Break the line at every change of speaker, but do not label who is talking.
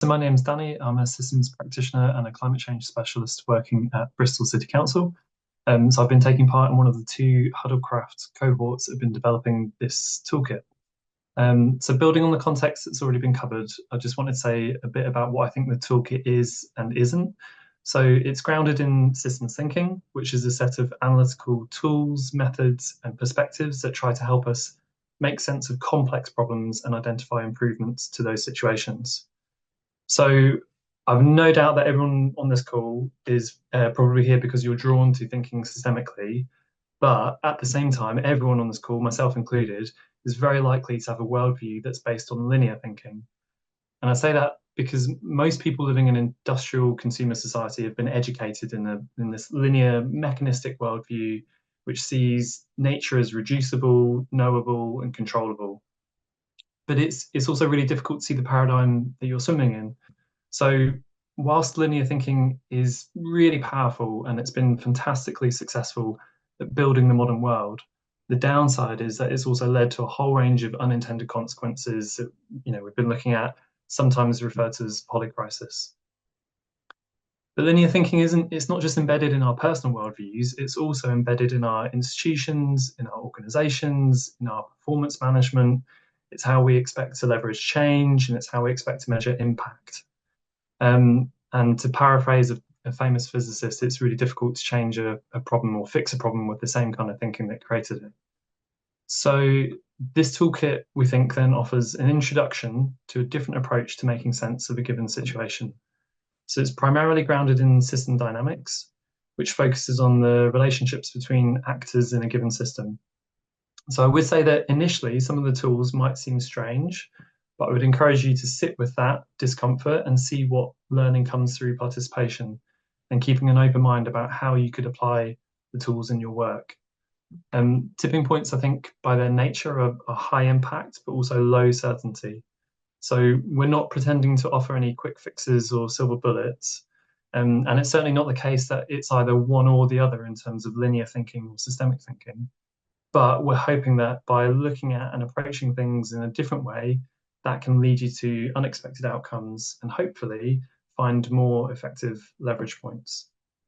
So my name's Danny. I'm a systems practitioner and a climate change specialist working at Bristol City Council. So I've been taking part in one of the two Huddlecraft cohorts that have been developing this toolkit. So building on the context that's already been covered, I just wanted to say a bit about what I think the toolkit is and isn't. So it's grounded in systems thinking, which is a set of analytical tools, methods, and perspectives that try to help us make sense of complex problems and identify improvements to those situations. So I've no doubt that everyone on this call is probably here because you're drawn to thinking systemically. But at the same time, everyone on this call, myself included, is very likely to have a worldview that's based on linear thinking. And I say that because most people living in an industrial consumer society have been educated in this linear mechanistic worldview, which sees nature as reducible, knowable, and controllable. But it's also really difficult to see the paradigm that you're swimming in. So, whilst linear thinking is really powerful and it's been fantastically successful at building the modern world, the downside is that it's also led to a whole range of unintended consequences that, we've been looking at, sometimes referred to as polycrisis. But linear thinking it's not just embedded in our personal worldviews, it's also embedded in our institutions, in our organizations, in our performance management. It's how we expect to leverage change and it's how we expect to measure impact. And to paraphrase a famous physicist, it's really difficult to change a problem or fix a problem with the same kind of thinking that created it. So this toolkit, we think, then offers an introduction to a different approach to making sense of a given situation. So it's primarily grounded in system dynamics, which focuses on the relationships between actors in a given system. So I would say that initially some of the tools might seem strange, but I would encourage you to sit with that discomfort and see what learning comes through participation and keeping an open mind about how you could apply the tools in your work. Tipping points, I think, by their nature are high impact, but also low certainty. So we're not pretending to offer any quick fixes or silver bullets. And it's certainly not the case that it's either one or the other in terms of linear thinking or systemic thinking. But we're hoping that by looking at and approaching things in a different way, that can lead you to unexpected outcomes and hopefully find more effective leverage points.